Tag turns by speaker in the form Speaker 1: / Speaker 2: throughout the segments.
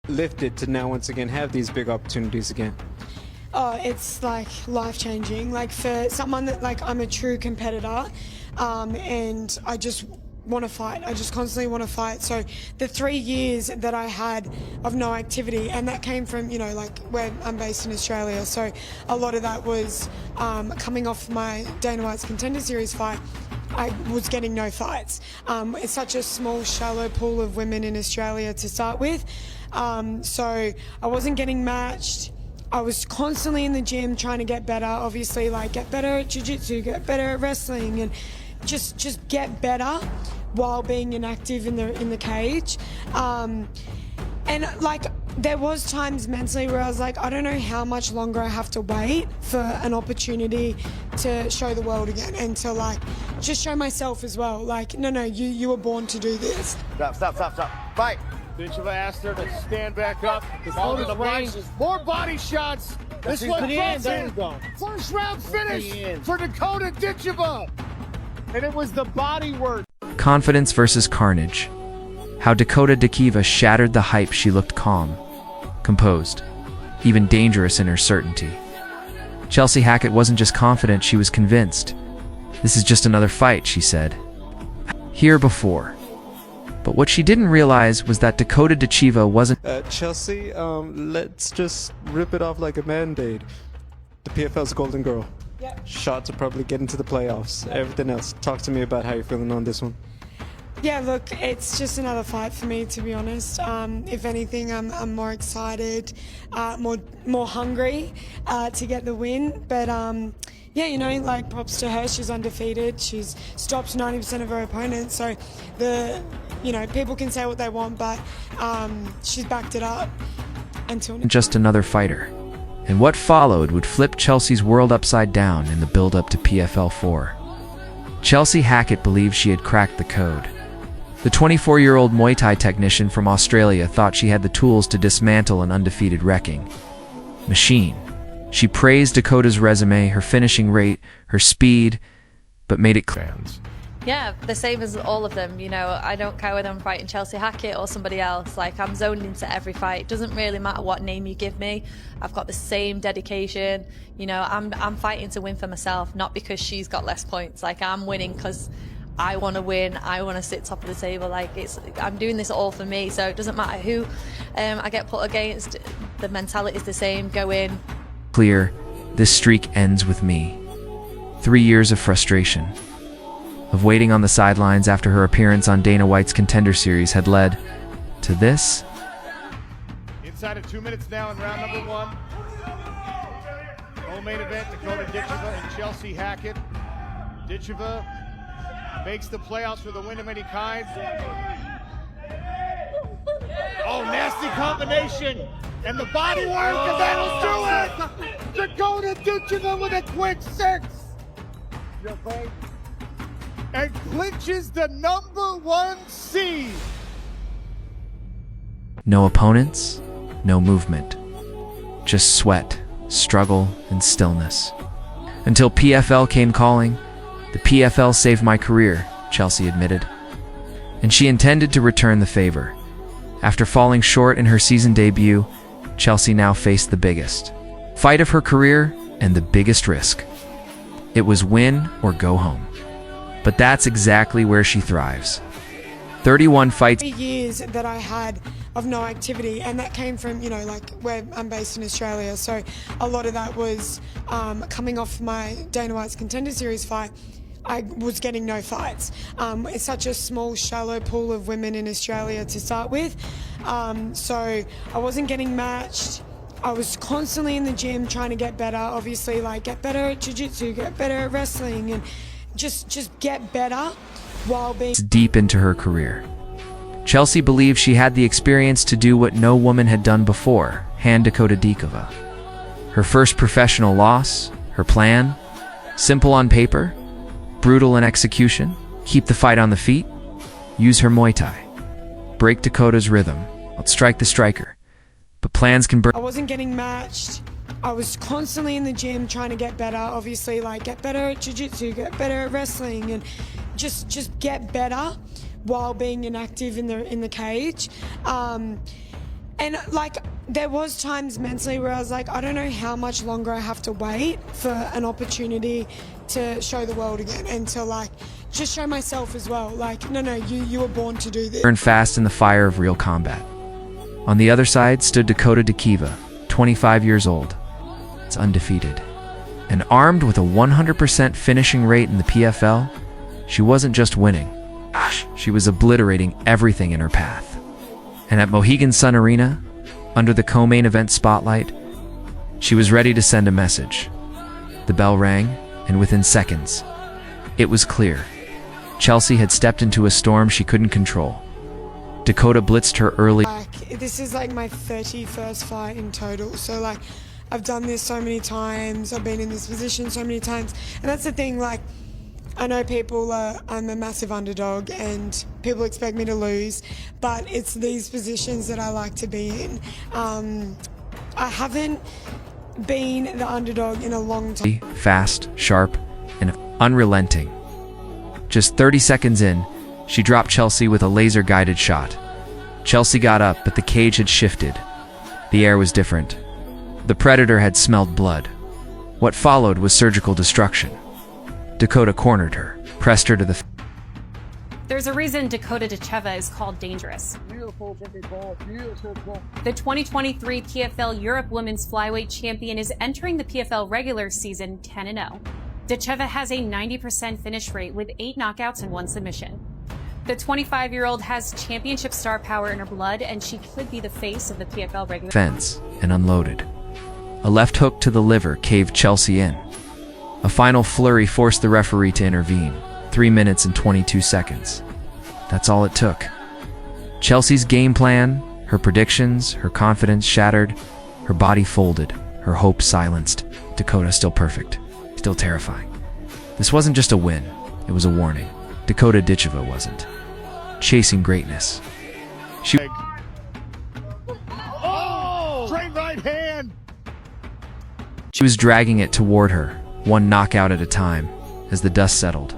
Speaker 1: lifted to now once again have these big opportunities again?
Speaker 2: Oh, it's like life-changing. Like for someone that I'm a true competitor, and I just want to fight. I just constantly want to fight. So the 3 years that I had of no activity, and that came from, where I'm based in Australia. So a lot of that was coming off my Dana White's Contender Series fight. I was getting no fights. It's such a small, shallow pool of women in Australia to start with. So I wasn't getting matched. I was constantly in the gym trying to get better, obviously, get better at jiu-jitsu, get better at wrestling, and just get better while being inactive in the cage. And there was times mentally where I was like, I don't know how much longer I have to wait for an opportunity to show the world again, and to just show myself as well. No, you were born to do this.
Speaker 3: Stop. Fight. Ditcheva asked her to stand back up. All the boxes. More body shots. This one drops in. First round finish for Dakota Ditcheva. And it was the body work.
Speaker 4: Confidence versus carnage. How Dakota Ditcheva shattered the hype. She looked calm, composed, even dangerous in her certainty. Chelsea Hackett wasn't just confident, she was convinced. This is just another fight, she said. Here before. But what she didn't realize was that Dakota Ditcheva wasn't...
Speaker 1: Chelsea, let's just rip it off like a Band-Aid. The PFL's golden girl.
Speaker 2: Yep.
Speaker 1: Shot to probably get into the playoffs. Everything else. Talk to me about how you're feeling on this one.
Speaker 2: Yeah, look, it's just another fight for me, to be honest. If anything, I'm more excited, more hungry to get the win. But yeah, props to her. She's undefeated. She's stopped 90% of her opponents. So people can say what they want, but she's backed it up until now.
Speaker 4: Just another fighter. And what followed would flip Chelsea's world upside down in the build-up to PFL 4. Chelsea Hackett believed she had cracked the code. The 24-year-old Muay Thai technician from Australia thought she had the tools to dismantle an undefeated wrecking machine. She praised Dakota's resume, her finishing rate, her speed, but made it clear.
Speaker 5: Yeah, the same as all of them. I don't care whether I'm fighting Chelsea Hackett or somebody else. I'm zoned into every fight. It doesn't really matter what name you give me. I've got the same dedication. I'm fighting to win for myself, not because she's got less points. I'm winning because I want to win. I want to sit top of the table. I'm doing this all for me. So it doesn't matter who I get put against. The mentality is the same. Go in.
Speaker 4: Clear, this streak ends with me. 3 years of frustration, of waiting on the sidelines after her appearance on Dana White's Contender Series had led to this.
Speaker 3: Inside of 2 minutes now in round number 1. Co-main event, Dakota Ditcheva and Chelsea Hackett. Ditcheva makes the playoffs for the win of any kind. Oh, nasty combination. And the body work, and that'll do it! Dakota Ditcheva with a quick 6. And clinches the #1 seed.
Speaker 4: No opponents, no movement. Just sweat, struggle, and stillness. Until PFL came calling. The PFL saved my career, Chelsea admitted. And she intended to return the favor. After falling short in her season debut, Chelsea now faced the biggest fight of her career and the biggest risk. It was win or go home. But that's exactly where she thrives. 31 fights.
Speaker 2: 3 years that I had of no activity, and that came from, where I'm based in Australia. So a lot of that was coming off my Dana White's Contender Series fight. I was getting no fights. It's such a small, shallow pool of women in Australia to start with. So I wasn't getting matched. I was constantly in the gym trying to get better, obviously, get better at jiu-jitsu, get better at wrestling, and just get better while being
Speaker 4: deep into her career. Chelsea believed she had the experience to do what no woman had done before, hand Dakota Ditcheva. Her first professional loss, her plan, simple on paper, brutal in execution, keep the fight on the feet, use her Muay Thai, break Dakota's rhythm, outstrike the striker. But plans can burn.
Speaker 2: I wasn't getting matched. I was constantly in the gym trying to get better, obviously, get better at jiu-jitsu, get better at wrestling, and just get better while being inactive in the cage. And like, there was times mentally where I was like, I don't know how much longer I have to wait for an opportunity to show the world again and to like just show myself as well. Like, no, you were born to do this.
Speaker 4: Burned fast in the fire of real combat. On the other side stood Dakota Ditcheva, 25 years old. It's undefeated. And armed with a 100% finishing rate in the PFL, she wasn't just winning. She was obliterating everything in her path. And at Mohegan Sun Arena, under the co-main event spotlight, she was ready to send a message. The bell rang, and within seconds, it was clear. Chelsea had stepped into a storm she couldn't control. Dakota blitzed her early.
Speaker 2: This is like my 31st fight in total, so like I've done this so many times, I've been in this position so many times, and that's the thing, like I know I'm a massive underdog and people expect me to lose, but it's these positions that I like to be in. I haven't been the underdog in a long time.
Speaker 4: Fast, sharp, and unrelenting. Just 30 seconds in, she dropped Chelsea with a laser-guided shot. Chelsea got up, but the cage had shifted. The air was different. The predator had smelled blood. What followed was surgical destruction. Dakota cornered her, pressed her to the...
Speaker 6: There's a reason Dakota Ditcheva is called dangerous.
Speaker 3: Beautiful, beautiful.
Speaker 6: The 2023 PFL Europe Women's Flyweight Champion is entering the PFL regular season 10-0. Ditcheva has a 90% finish rate with 8 knockouts and 1 submission. The 25-year-old has championship star power in her blood, and she could be the face of the PFL regular...
Speaker 4: Fence and unloaded. A left hook to the liver caved Chelsea in. A final flurry forced the referee to intervene. 3 minutes and 22 seconds. That's all it took. Chelsea's game plan, her predictions, her confidence shattered, her body folded, her hope silenced. Dakota still perfect, still terrifying. This wasn't just a win, it was a warning. Dakota Ditcheva wasn't. Chasing greatness. She
Speaker 3: Straight right hand.
Speaker 4: was dragging it toward her, one knockout at a time, as the dust settled.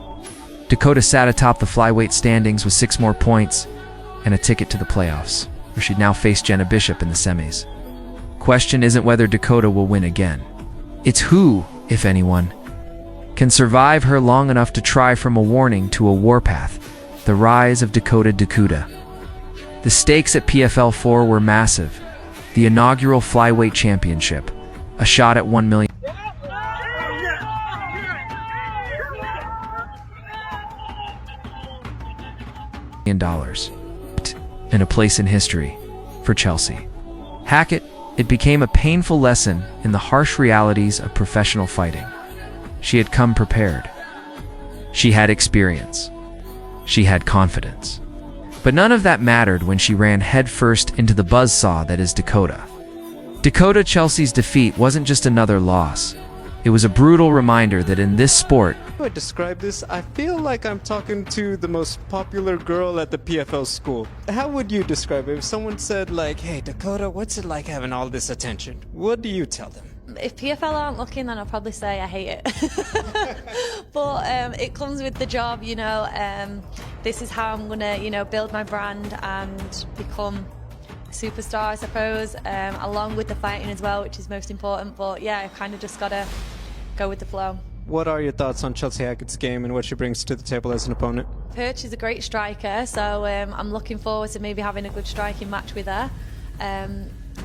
Speaker 4: Dakota sat atop the flyweight standings with 6 more points and a ticket to the playoffs, where she'd now face Jenna Bishop in the semis. Question isn't whether Dakota will win again. It's who, if anyone, can survive her long enough to try from a warning to a warpath, the rise of Dakota Ditcheva. The stakes at PFL 4 were massive. The inaugural flyweight championship, a shot at $1 million. And a place in history for Chelsea. Hackett, it became a painful lesson in the harsh realities of professional fighting. She had come prepared. She had experience. She had confidence. But none of that mattered when she ran headfirst into the buzzsaw that is Dakota. Dakota Chelsea's defeat wasn't just another loss. It was a brutal reminder that in this sport,
Speaker 1: How do I describe this? I feel like I'm talking to the most popular girl at the PFL school. How would you describe it? If someone said like, hey Dakota, what's it like having all this attention? What do you tell them?
Speaker 5: If PFL aren't looking, then I'll probably say I hate it. But it comes with the job, you know. This is how I'm gonna, you know, build my brand and become a superstar, I suppose, along with the fighting as well, which is most important. But yeah, I kind of just gotta go with the flow.
Speaker 1: What are your thoughts on Chelsea Hackett's game and what she brings to the table as an opponent?
Speaker 5: Perch is a great striker, so I'm looking forward to maybe having a good striking match with her.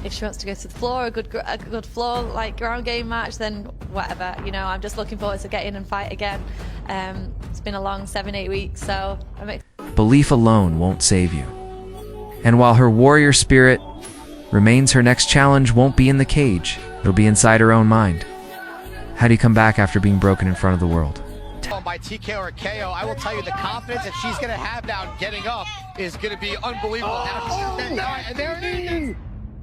Speaker 5: If she wants to go to the floor, a good floor like ground game match, then whatever. You know, I'm just looking forward to get in and fight again. It's been a long 7-8 weeks, so
Speaker 4: belief alone won't save you. And while her warrior spirit remains, her next challenge won't be in the cage. It'll be inside her own mind. How do you come back after being broken in front of the world?
Speaker 7: By TKO or KO, I will tell you the confidence that she's going to have now getting up is going to be unbelievable.
Speaker 3: And there it is.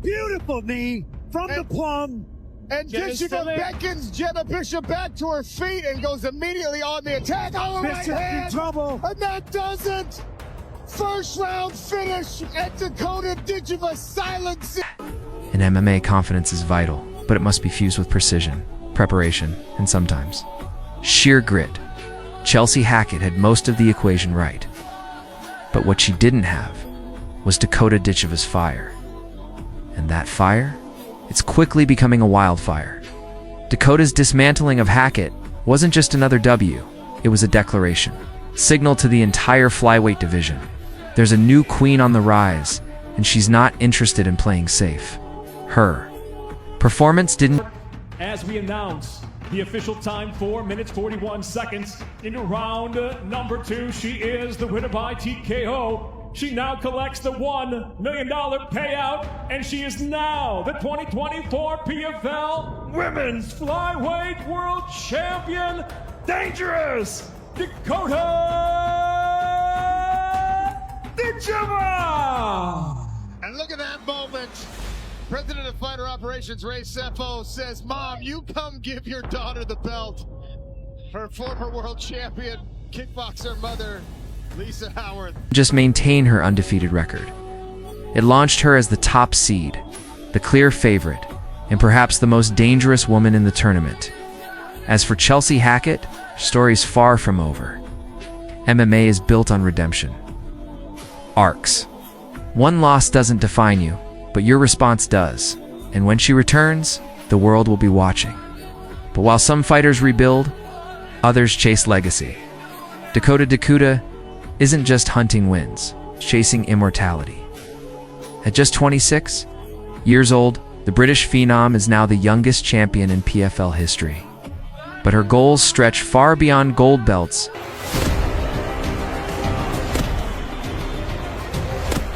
Speaker 8: Beautiful knee from the plum.
Speaker 3: And Ditcheva beckons Jenna Bishop back to her feet and goes immediately on the attack. Oh, right
Speaker 8: Bishop in
Speaker 3: hand.
Speaker 8: trouble.
Speaker 3: And that does it. First round finish at Dakota Ditcheva silencing.
Speaker 4: In MMA, confidence is vital, but it must be fused with precision, preparation, and sometimes sheer grit. Chelsea Hackett had most of the equation right. But what she didn't have was Dakota Ditcheva's fire. And that fire? It's quickly becoming a wildfire. Dakota's dismantling of Hackett wasn't just another W, it was a declaration. Signal to the entire flyweight division. There's a new queen on the rise, and she's not interested in playing safe. Her performance didn't...
Speaker 9: As we announce the official time, 4 minutes 41 seconds into round number 2, she is the winner by TKO. She now collects the $1 million payout, and she is now the 2024 PFL Women's Flyweight World Champion, Dangerous Dakota Ditcheva!
Speaker 3: And look at that moment. President of Fighter Operations Ray Sefo says, "Mom, you come give your daughter the belt." Her former world champion kickboxer mother, Lisa Howard,
Speaker 4: just maintain her undefeated record. It launched her as the top seed, the clear favorite, and perhaps the most dangerous woman in the tournament. As for Chelsea Hackett, her story's far from over. MMA is built on redemption. Arcs. One loss doesn't define you, but your response does. And when she returns, the world will be watching. But while some fighters rebuild, others chase legacy. Dakota Ditcheva isn't just hunting wins, it's chasing immortality. At just 26 years old, the British phenom is now the youngest champion in PFL history. But her goals stretch far beyond gold belts.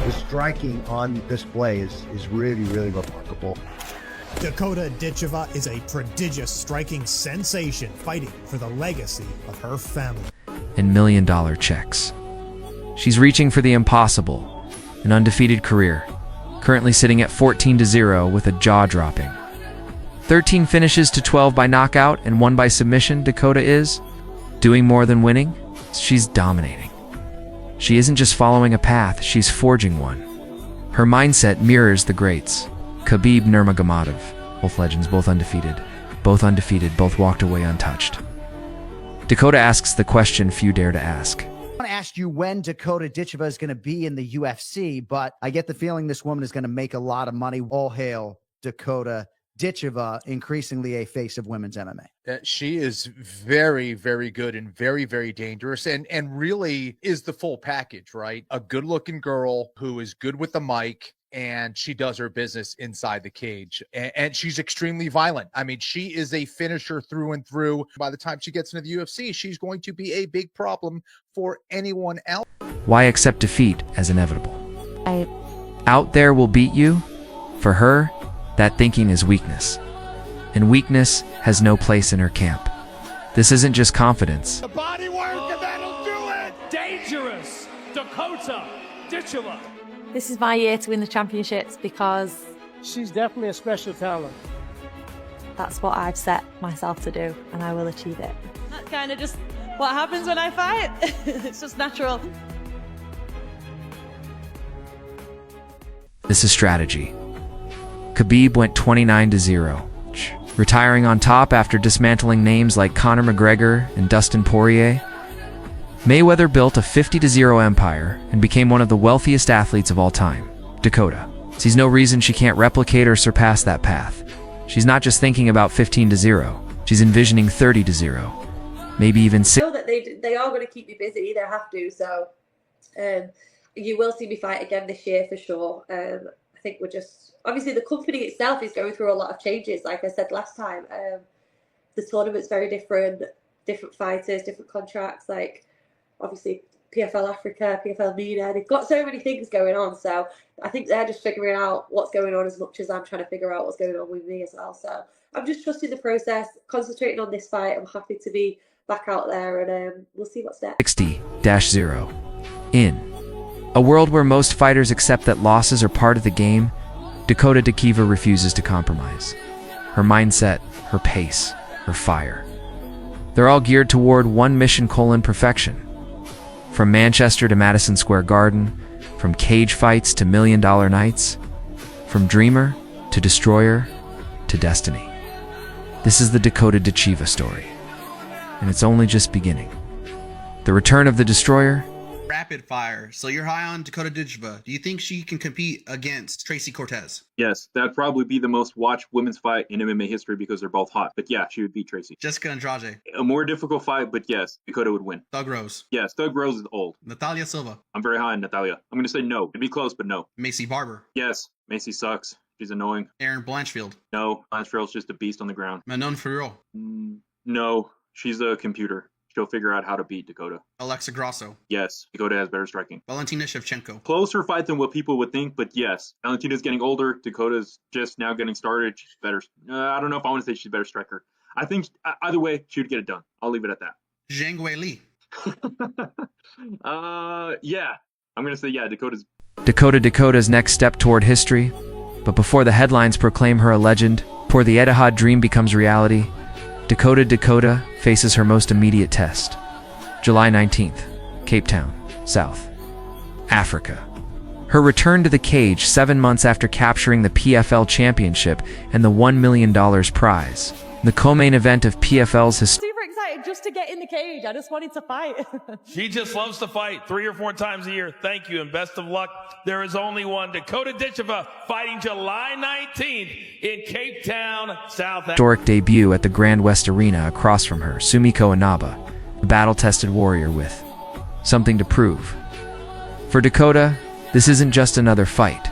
Speaker 10: The striking on display is really, really remarkable.
Speaker 8: Dakota Ditcheva is a prodigious striking sensation fighting for the legacy of her family.
Speaker 4: And million-dollar checks. She's reaching for the impossible, an undefeated career, currently sitting at 14-0 with a jaw-dropping 13 finishes to 12 by knockout and 1 by submission. Dakota is doing more than winning. She's dominating. She isn't just following a path, she's forging one. Her mindset mirrors the greats. Khabib Nurmagomedov, both legends, both undefeated, both walked away untouched. Dakota asks the question few dare to ask.
Speaker 11: I want to ask you when Dakota Ditcheva is going to be in the UFC, but I get the feeling this woman is going to make a lot of money. All hail Dakota Ditcheva, increasingly a face of women's MMA.
Speaker 7: She is very, very good and very, very dangerous, and really is the full package, right? A good-looking girl who is good with the mic, and she does her business inside the cage. And she's extremely violent. I mean, she is a finisher through and through. By the time she gets into the UFC, she's going to be a big problem for anyone else.
Speaker 4: Why accept defeat as inevitable? Out there will beat you. For her, that thinking is weakness. And weakness has no place in her camp. This isn't just confidence.
Speaker 3: the body work, and that'll do it.
Speaker 9: Dangerous Dakota Ditcheva.
Speaker 5: This is my year to win the championships because
Speaker 8: She's definitely a special talent.
Speaker 5: that's what I've set myself to do, and I will achieve it. That's kind of just what happens when I fight. It's just natural.
Speaker 4: This is strategy. Khabib went 29-0, retiring on top after dismantling names like Conor McGregor and Dustin Poirier. Mayweather built a 50-0 empire and became one of the wealthiest athletes of all time. Dakota sees no reason she can't replicate or surpass that path. She's not just thinking about 15-0, she's envisioning 30-0, maybe even 6.
Speaker 5: I know that they are going to keep me busy, they have to, so you will see me fight again this year for sure. I think we're just, obviously the company itself is going through a lot of changes, like I said last time. The tournament's very different fighters, different contracts, like obviously PFL Africa, PFL MENA, they've got so many things going on, so I think they're just figuring out what's going on as much as I'm trying to figure out what's going on with me as well. So I'm just trusting the process, concentrating on this fight. I'm happy to be back out there, and we'll see what's next.
Speaker 4: 60-0. In a world where most fighters accept that losses are part of the game, Dakota Ditcheva refuses to compromise. Her mindset, her pace, her fire. They're all geared toward one mission: perfection. From Manchester to Madison Square Garden, from cage fights to million-dollar nights, from dreamer to destroyer to destiny. This is the Dakota Ditcheva story, and it's only just beginning. The return of the destroyer.
Speaker 12: rapid fire. So you're high on Dakota Ditcheva. Do you think she can compete against Tracy Cortez?
Speaker 13: Yes, that'd probably be the most watched women's fight in MMA history because they're both hot. But yeah, she would beat Tracy.
Speaker 12: Jessica Andrade.
Speaker 13: A more difficult fight, but yes, Dakota would win.
Speaker 12: Thug Rose.
Speaker 13: Yes, Thug Rose is old.
Speaker 12: Natalia Silva.
Speaker 13: I'm very high on Natalia. I'm going to say no. It'd be close, but no.
Speaker 12: Macy Barber.
Speaker 13: Yes, Macy sucks. She's annoying.
Speaker 12: Erin Blanchfield.
Speaker 13: No, Blanchfield's just a beast on the ground.
Speaker 12: Manon Fiorot.
Speaker 13: No, she's a computer. She'll figure out how to beat Dakota.
Speaker 12: Alexa Grasso.
Speaker 13: Yes, Dakota has better striking.
Speaker 12: Valentina Shevchenko.
Speaker 13: Closer fight than what people would think, but yes. Valentina's getting older. Dakota's just now getting started. She's better. I don't know if I want to say she's a better striker. I think either way, she would get it done. I'll leave it at that.
Speaker 12: Zhang Wei Li.
Speaker 13: Yeah. I'm going to say, yeah,
Speaker 4: Dakota's next step toward history. But before the headlines proclaim her a legend, before the Etihad dream becomes reality, Dakota faces her most immediate test. July 19th, Cape Town, South Africa. Her return to the cage 7 months after capturing the PFL championship and the $1 million prize. The co-main event of PFL's
Speaker 5: Super excited just to get in the cage. I just wanted to fight.
Speaker 9: She just loves to fight 3 or 4 times a year. Thank you and best of luck. There is only one. Dakota Ditcheva fighting July 19th in Cape Town, South Africa.
Speaker 4: Historic debut at the Grand West Arena across from her, Sumiko Inaba, a battle-tested warrior with something to prove. For Dakota, this isn't just another fight.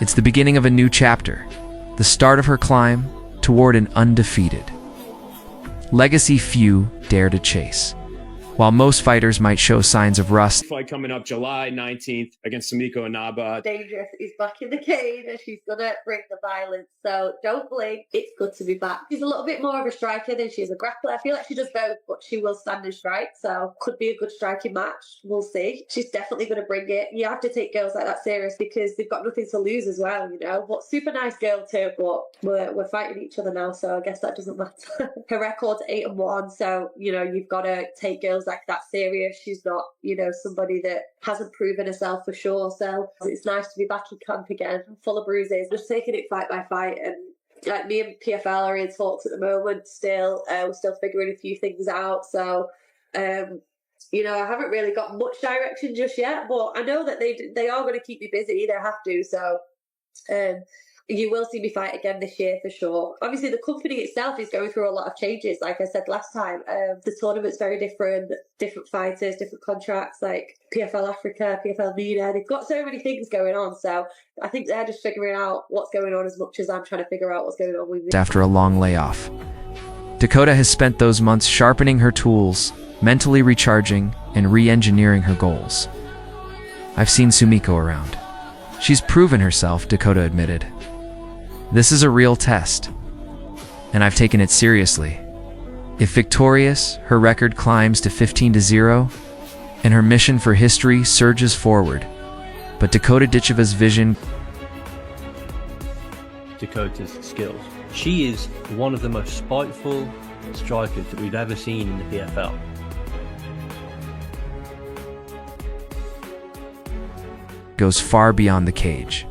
Speaker 4: It's the beginning of a new chapter, the start of her climb toward an undefeated legacy few dare to chase. While most fighters might show signs of rust,
Speaker 14: fight coming up July 19th against Sumiko Inaba.
Speaker 15: Dangerous is back in the cage and she's gonna bring the violence, so don't blink. It's good to be back. She's a little bit more of a striker than she is a grappler. I feel like she does both, but she will stand and strike, so could be a good striking match. We'll see. She's definitely gonna bring it. You have to take girls like that serious because they've got nothing to lose as well, you know. But super nice girl too, but we're fighting each other now, so I guess that doesn't matter. Her record's 8-1, so you know you've got to take girls like that serious. She's not, you know, somebody that hasn't proven herself for sure. So it's nice to be back in camp again, full of bruises, just taking it fight by fight. And like me and PFL are in talks at the moment still. We're still figuring a few things out. So, you know, I haven't really got much direction just yet, but I know that they are going to keep me busy. They have to. So, you will see me fight again this year for sure. Obviously, the company itself is going through a lot of changes. Like I said last time, the tournament's very different fighters, different contracts, like PFL Africa, PFL MENA. They've got so many things going on. So I think they're just figuring out what's going on as much as I'm trying to figure out what's going on with me.
Speaker 4: After a long layoff, Dakota has spent those months sharpening her tools, mentally recharging, and re-engineering her goals. I've seen Sumiko around. She's proven herself, Dakota admitted. This is a real test, and I've taken it seriously. If victorious, her record climbs to 15-0, and her mission for history surges forward. But Dakota Ditcheva's vision...
Speaker 16: Dakota's skills. She is one of the most spiteful strikers that we've ever seen in the PFL.
Speaker 4: Goes far beyond the cage.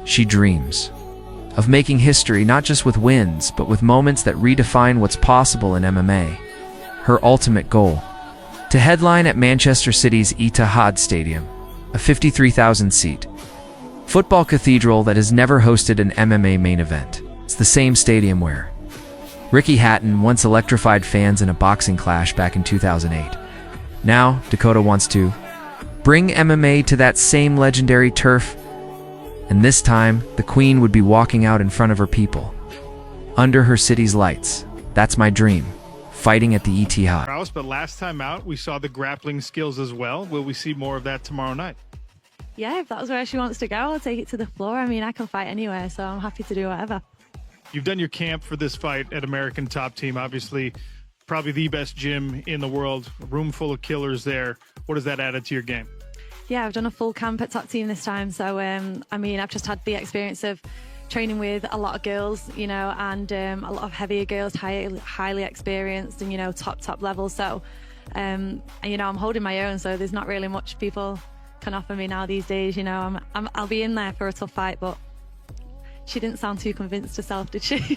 Speaker 4: She dreams of making history not just with wins, but with moments that redefine what's possible in MMA. Her ultimate goal: to headline at Manchester City's Etihad Stadium, a 53,000-seat football cathedral that has never hosted an MMA main event. It's the same stadium where Ricky Hatton once electrified fans in a boxing clash back in 2008. Now, Dakota wants to bring MMA to that same legendary turf. And this time, the Queen would be walking out in front of her people, under her city's lights. That's my dream, fighting at the Etihad.
Speaker 17: But last time out, we saw the grappling skills as well. Will we see more of that tomorrow night?
Speaker 5: Yeah, if that's where she wants to go, I'll take it to the floor. I mean, I can fight anywhere, so I'm happy to do whatever.
Speaker 17: You've done your camp for this fight at American Top Team, obviously probably the best gym in the world, a room full of killers there. What has that added to your game?
Speaker 5: Yeah, I've done a full camp at Top Team this time. So, I mean, I've just had the experience of training with a lot of girls, you know, and a lot of heavier girls, highly experienced and, you know, top level. So, and, you know, I'm holding my own. So there's not really much people can offer me now these days. You know, I'll be in there for a tough fight, but she didn't sound too convinced herself, did she?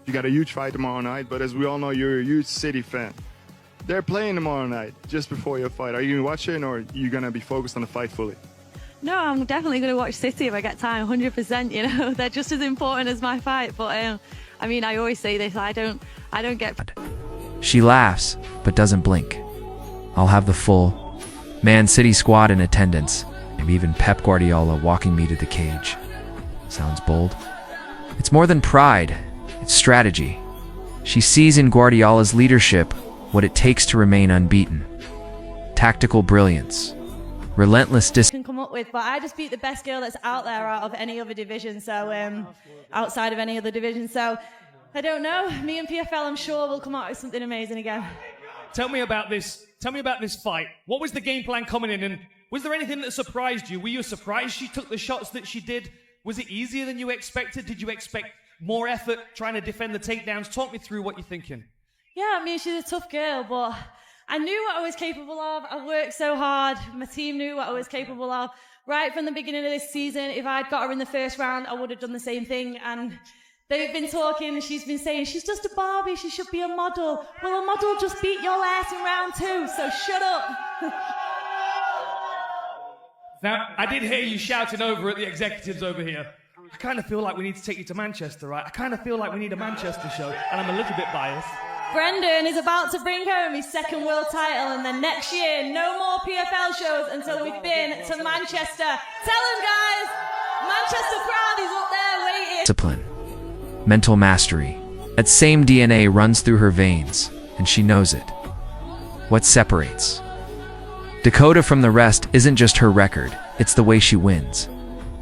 Speaker 18: You got a huge fight tomorrow night, but as we all know, you're a huge City fan. They're playing tomorrow night, just before your fight. Are you watching, or are you going to be focused on the fight fully?
Speaker 5: No, I'm definitely going to watch City if I get time, 100%, you know. They're just as important as my fight. But, I mean, I always say this, I don't get...
Speaker 4: She laughs, but doesn't blink. I'll have the full Man City squad in attendance, maybe even Pep Guardiola walking me to the cage. Sounds bold. It's more than pride, it's strategy. She sees in Guardiola's leadership what it takes to remain unbeaten. Tactical brilliance, relentless
Speaker 5: can come up with, but I just beat the best girl that's out there out of any other division, so outside of any other division. So I don't know. Me and PFL, I'm sure, will come out with something amazing again.
Speaker 9: Tell me about this fight. What was the game plan coming in, and was there anything that surprised you? Were you surprised she took the shots that she did? Was it easier than you expected? Did you expect more effort trying to defend the takedowns? Talk me through what you're thinking.
Speaker 5: Yeah, I mean, she's a tough girl, but I knew what I was capable of. I worked so hard. My team knew what I was capable of. Right from the beginning of this season, if I'd got her in the first round, I would have done the same thing. And they've been talking, and she's been saying, she's just a Barbie, she should be a model. Well, a model just beat your ass in round 2, so shut up.
Speaker 9: Now, I did hear you shouting over at the executives over here. I kind of feel like we need to take you to Manchester, right? I kind of feel like we need a Manchester show, and I'm a little bit biased.
Speaker 5: Brendan is about to bring home his second world title, and then next year, no more PFL shows until we've been to Manchester. Tell them, guys, Manchester crowd is up there waiting.
Speaker 4: Discipline, mental mastery. That same DNA runs through her veins, and she knows it. What separates Dakota from the rest isn't just her record, it's the way she wins.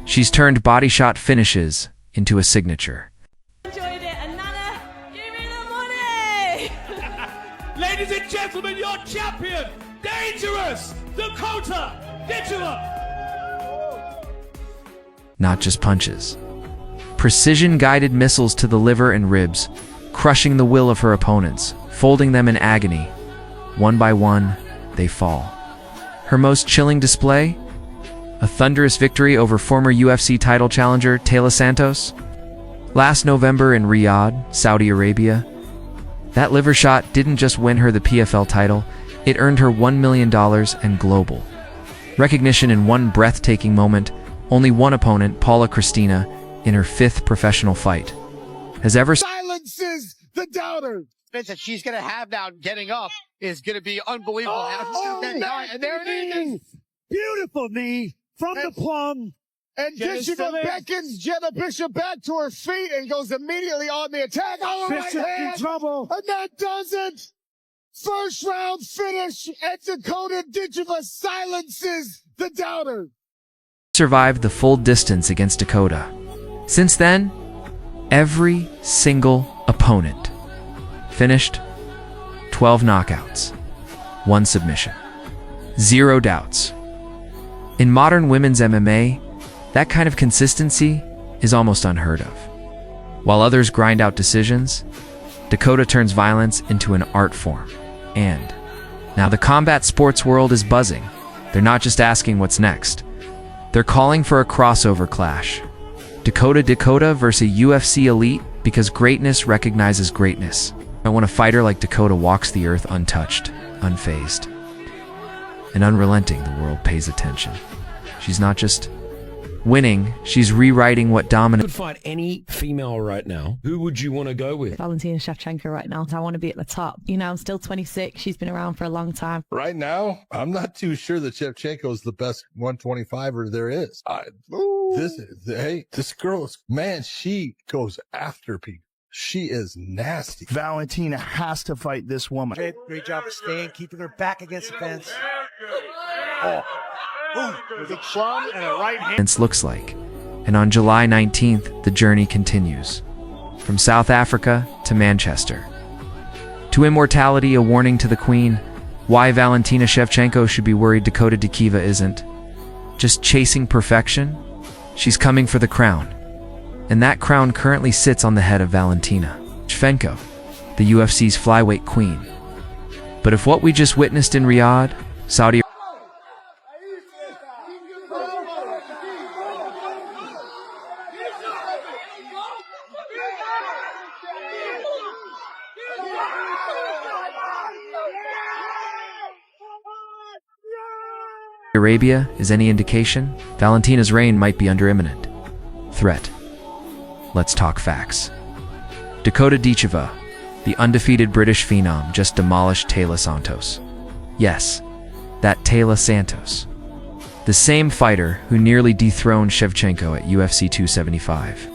Speaker 4: She's turned body shot finishes into a signature.
Speaker 5: Enjoyed it, and Nana, give me the money!
Speaker 9: Ladies and gentlemen, your champion, Dangerous Dakota Ditcheva!
Speaker 4: Not just punches. Precision-guided missiles to the liver and ribs, crushing the will of her opponents, folding them in agony. One by one, they fall. Her most chilling display? A thunderous victory over former UFC title challenger Taylor Santos. Last November in Riyadh, Saudi Arabia. That liver shot didn't just win her the PFL title, it earned her $1 million and global recognition in one breathtaking moment. Only one opponent, Paula Cristina, in her 5th professional fight, has ever
Speaker 3: silences the doubter.
Speaker 19: That she's going to have now getting up is going to be unbelievable.
Speaker 3: And there it is. Beautiful knee from the plum. And Ditcheva beckons Jenna Bishop back to her feet and goes immediately on the attack.
Speaker 18: Bishop in trouble.
Speaker 3: And that does it. First round finish, and Dakota Ditcheva silences the doubter.
Speaker 4: survived the full distance against Dakota. Since then, every single opponent finished 12 knockouts, 1 submission, 0 doubts. In modern women's MMA, that kind of consistency is almost unheard of. While others grind out decisions, Dakota turns violence into an art form. And now the combat sports world is buzzing. They're not just asking what's next. They're calling for a crossover clash. Dakota versus a UFC elite, because greatness recognizes greatness. And when a fighter like Dakota walks the earth untouched, unfazed, and unrelenting, the world pays attention. She's not just winning, she's rewriting what dominance.
Speaker 20: You could fight any female right now. Who would you want to go with?
Speaker 5: Valentina Shevchenko right now. I want to be at the top. You know, I'm still 26. She's been around for a long time.
Speaker 21: Right now, I'm not too sure that Shevchenko is the best 125er there is. This girl is, man, she goes after people. She is nasty.
Speaker 18: Valentina has to fight this woman.
Speaker 10: Great job of staying, keeping her back against the fence.
Speaker 3: The plum and a right hand.
Speaker 4: Looks like. And on July 19th, the journey continues. From South Africa to Manchester. To immortality, a warning to the Queen. Why Valentina Shevchenko should be worried Dakota Ditcheva isn't. Just chasing perfection? She's coming for the crown. And that crown currently sits on the head of Valentina Shevchenko, the UFC's flyweight queen. But if what we just witnessed in Riyadh, Saudi Arabia is any indication, Valentina's reign might be under imminent threat. Let's talk facts. Dakota Ditcheva, the undefeated British phenom, just demolished Taylor Santos. Yes, that Taylor Santos. The same fighter who nearly dethroned Shevchenko at UFC 275,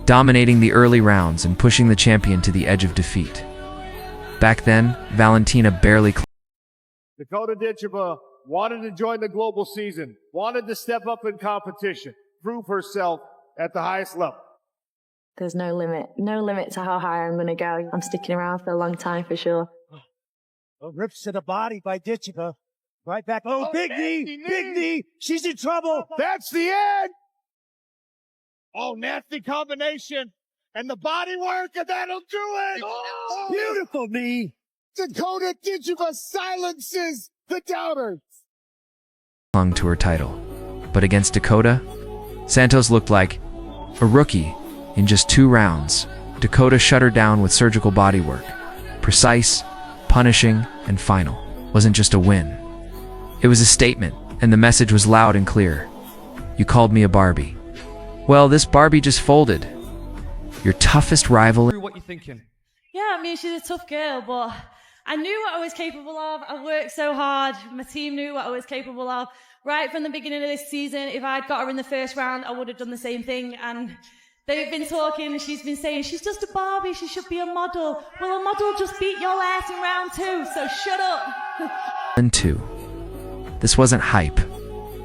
Speaker 4: dominating the early rounds and pushing the champion to the edge of defeat. Back then, Valentina barely
Speaker 3: Dakota Ditcheva wanted to join the global season, wanted to step up in competition, prove herself at the highest level.
Speaker 5: There's no limit to how high I'm going to go. I'm sticking around for a long time for sure.
Speaker 3: Rips to the body by Ditcheva. Right back. Oh, big knee. She's in trouble. That's the end. Oh, nasty combination. And the body work, and that'll do it. Oh, beautiful knee. Dakota Ditcheva silences the doubters.
Speaker 4: clung to her title. But against Dakota, Santos looked like a rookie. In just 2 rounds, Dakota shut her down with surgical bodywork. Precise, punishing, and final. Wasn't just a win. It was a statement, and the message was loud and clear. You called me a Barbie. Well, this Barbie just folded. Your toughest rival.
Speaker 2: What you thinking?
Speaker 5: Yeah, I mean, she's a tough girl, but I knew what I was capable of. I worked so hard. My team knew what I was capable of. Right from the beginning of this season, if I'd got her in the first round, I would have done the same thing. And they've been talking, and she's been saying, she's just a Barbie, she should be a model. Well, a model just beat your ass in round 2, so shut up.
Speaker 4: And 2. This wasn't hype.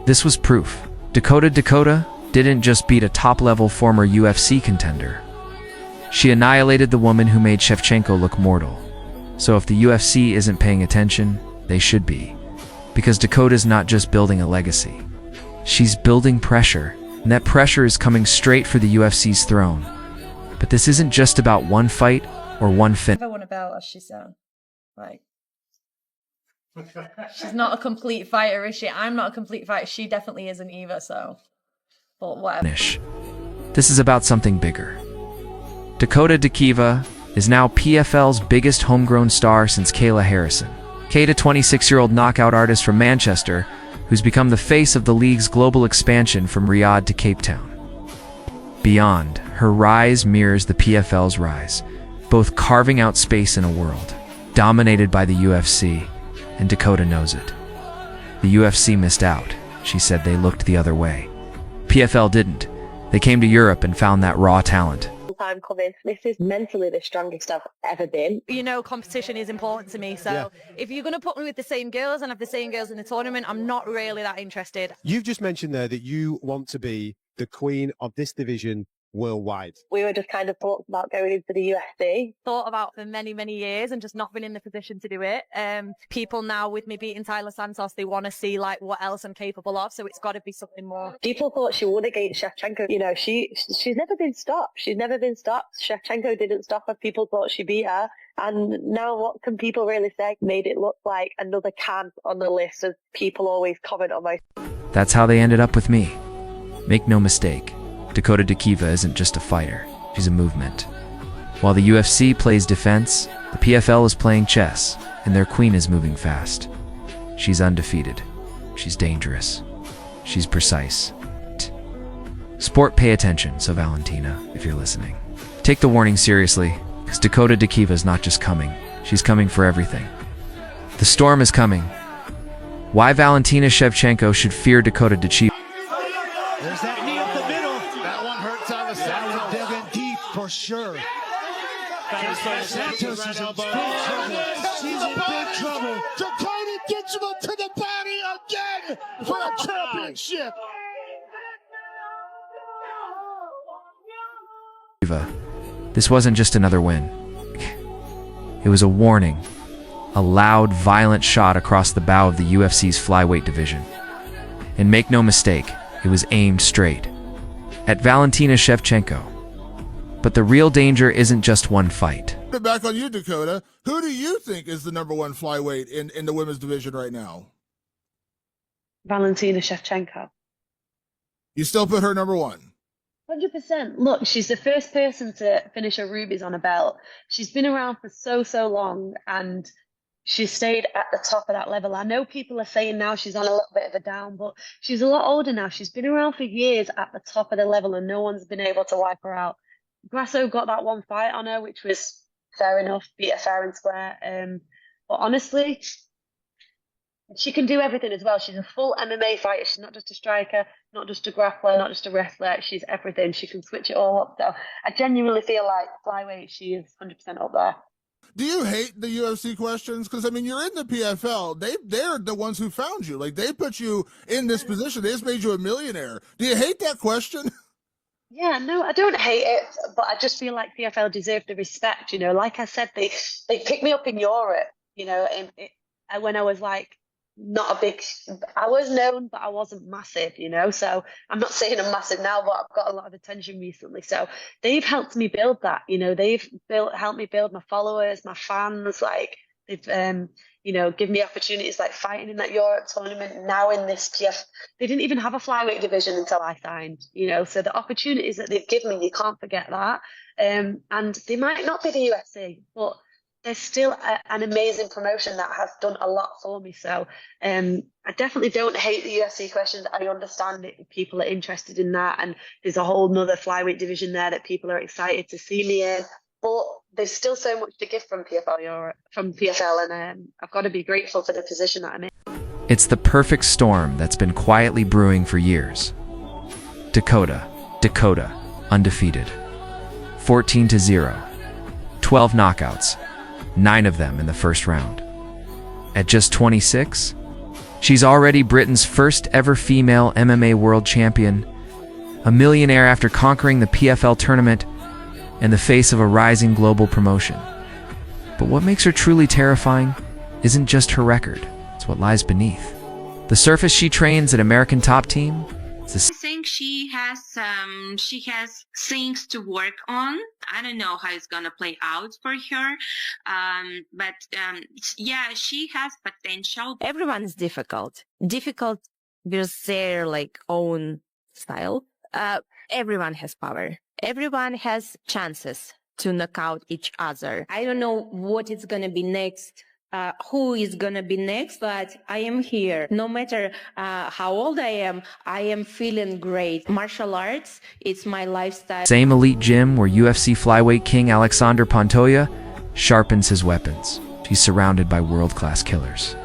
Speaker 4: This was proof. Dakota didn't just beat a top-level former UFC contender. She annihilated the woman who made Shevchenko look mortal. So if the UFC isn't paying attention, they should be. Because Dakota's not just building a legacy. She's building pressure, and that pressure is coming straight for the UFC's throne. But this isn't just about one fight or one finish.
Speaker 5: Never won a belt, as she's done. Like, she's not a complete fighter, is she? I'm not a complete fighter. She definitely isn't either, so. But whatever.
Speaker 4: This is about something bigger. Dakota Ditcheva is now PFL's biggest homegrown star since Kayla Harrison. Kate, a 26-year-old knockout artist from Manchester, who's become the face of the league's global expansion from Riyadh to Cape Town. Beyond, her rise mirrors the PFL's rise, both carving out space in a world dominated by the UFC, and Dakota knows it. The UFC missed out. She said they looked the other way. PFL didn't. They came to Europe and found that raw talent.
Speaker 15: Time coming. This is mentally the strongest I've ever been.
Speaker 5: You know, competition is important to me, so if you're going to put me with the same girls and have the same girls in the tournament, I'm not really that interested.
Speaker 22: You've just mentioned there that you want to be the queen of this division worldwide.
Speaker 15: We were just kind of talking about going into the UFC.
Speaker 5: Thought about for many, many years and just not been in the position to do it. People now, with me beating Taylor Santos, they want to see like what else I'm capable of, so it's got to be something more.
Speaker 15: People thought she would against Shevchenko. You know, she's never been stopped. She's never been stopped. Shevchenko didn't stop her. People thought she beat her. And now what can people really say? Made it look like another can on the list, as people always comment on my...
Speaker 4: That's how they ended up with me. Make no mistake, Dakota Ditcheva isn't just a fighter, she's a movement. While the UFC plays defense, the PFL is playing chess, and their queen is moving fast. She's undefeated. She's dangerous. She's precise. Sport, pay attention, so Valentina, if you're listening. Take the warning seriously, because Dakota Ditcheva is not just coming, she's coming for everything. The storm is coming. Why Valentina Shevchenko should fear Dakota Ditcheva.
Speaker 3: There's that knee up the middle. That one hurts on the side.
Speaker 8: That one dug in deep for sure. Santos is in big trouble. She's in big trouble.
Speaker 3: Dakota Ditcheva to the body again for a championship.
Speaker 4: This wasn't just another win. It was a warning. A loud, violent shot across the bow of the UFC's flyweight division. And make no mistake, it was aimed straight at Valentina Shevchenko. But the real danger isn't just one fight.
Speaker 23: Back on you, Dakota. Who do you think is the #1 flyweight in the women's division right now?
Speaker 15: Valentina Shevchenko.
Speaker 23: You still put her #1?
Speaker 15: 100%. Look, she's the first person to finish a rubies on a belt. She's been around for so long, and
Speaker 1: she stayed at the top of that level. I know people are saying now she's on a little bit of a down, but she's a lot older now. She's been around for years at the top of the level, and no one's been able to wipe her out. Grasso got that one fight on her, which was fair enough, beat her fair and square. But honestly, she can do everything as well. She's a full MMA fighter. She's not just a striker, not just a grappler, not just a wrestler. She's everything. She can switch it all up. So I genuinely feel like flyweight, she is 100% up there.
Speaker 23: Do you hate the UFC questions? Because I mean, you're in the PFL. They're the ones who found you. Like, they put you in this position. They just made you a millionaire. Do you hate that question?
Speaker 1: Yeah, no, I don't hate it, but I just feel like PFL deserve the respect. You know, like I said, they picked me up in Europe. You know, when I was like not a big, I was known, but I wasn't massive. You know, so I'm not saying I'm massive now, but I've got a lot of attention recently. So they've helped me build that. You know, they've helped me build my followers, my fans. Like they've you know, give me opportunities like fighting in that Europe tournament, now in this PF. They didn't even have a flyweight division until I signed, you know, so the opportunities that they've given me, you can't forget that. And they might not be the UFC, but they're still an amazing promotion that has done a lot for me. So I definitely don't hate the UFC questions. I understand it. People are interested in that. And there's a whole nother flyweight division there that people are excited to see me in. But there's still so much to give from PFL Europe, and I've got to be grateful for the position that I'm in.
Speaker 4: It's the perfect storm that's been quietly brewing for years. Dakota, undefeated. 14-0. 12 knockouts, 9 of them in the first round. At just 26, she's already Britain's first ever female MMA world champion, a millionaire after conquering the PFL tournament, and the face of a rising global promotion. But what makes her truly terrifying isn't just her record, it's what lies beneath. The surface she trains at American Top Team.
Speaker 2: I think she has things to work on. I don't know how it's gonna play out for her, but yeah, she has potential.
Speaker 6: Everyone is difficult with their like own style. Everyone has power. Everyone has chances to knock out each other. I don't know what it's going to be next, who is going to be next, but I am here. No matter how old I am feeling great. Martial arts, it's my lifestyle.
Speaker 4: Same elite gym where UFC flyweight king Alexander Pantoja sharpens his weapons. She's surrounded by world-class killers.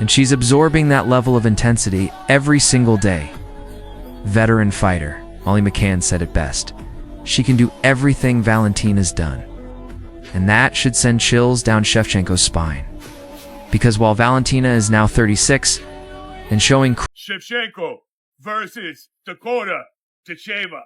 Speaker 4: And she's absorbing that level of intensity every single day. Veteran fighter Molly McCann said it best. She can do everything Valentina's done. And that should send chills down Shevchenko's spine. Because while Valentina is now 36 and showing
Speaker 9: Shevchenko versus Dakota Ditcheva.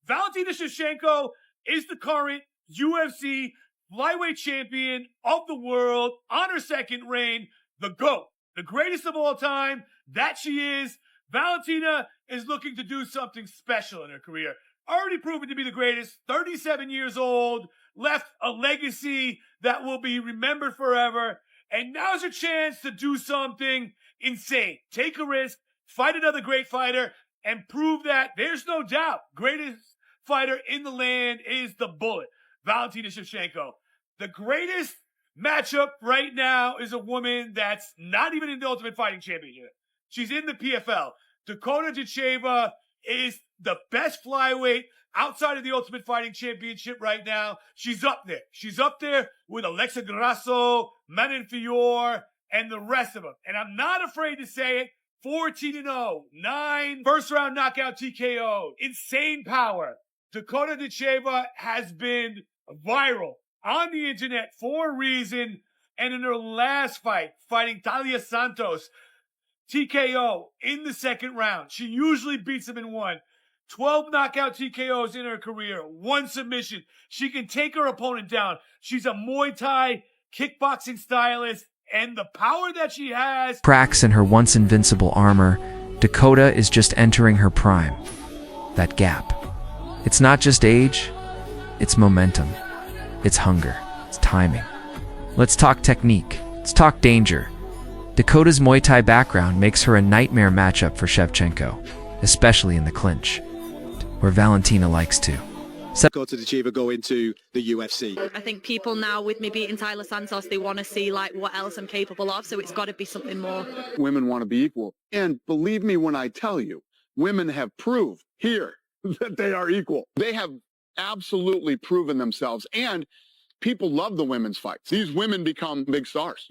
Speaker 9: Valentina Shevchenko is the current UFC flyweight champion of the world on her second reign. The GOAT, the greatest of all time, that she is. Valentina is looking to do something special in her career. Already proven to be the greatest, 37 years old, left a legacy that will be remembered forever. And now's her chance to do something insane. Take a risk, fight another great fighter, and prove that there's no doubt greatest fighter in the land is the Bullet, Valentina Shevchenko. The greatest matchup right now is a woman that's not even in the Ultimate Fighting Championship. She's in the PFL. Dakota Ditcheva is the best flyweight outside of the Ultimate Fighting Championship right now. She's up there. She's up there with Alexa Grasso, Manon Fior, and the rest of them. And I'm not afraid to say it. 14-0, 9 first-round knockout TKO. Insane power. Dakota Ditcheva has been viral on the internet for a reason. And in her last fight, fighting Talia Santos, TKO in the second round. She usually beats him in one. 12 knockout TKOs in her career. 1 submission. She can take her opponent down. She's a Muay Thai kickboxing stylist. And the power that she has.
Speaker 4: Cracks in her once invincible armor, Dakota is just entering her prime. That gap. It's not just age, it's momentum. It's hunger. It's timing. Let's talk technique. Let's talk danger. Dakota's Muay Thai background makes her a nightmare matchup for Shevchenko, especially in the clinch, where Valentina likes to.
Speaker 22: Dakota Ditcheva go into the UFC.
Speaker 5: I think people now, with me beating Tyler Santos, they want to see like what else I'm capable of. So it's got to be something more.
Speaker 7: Women want to be equal. And believe me when I tell you, women have proved here that they are equal. They have absolutely proven themselves. And people love the women's fights. These women become big stars.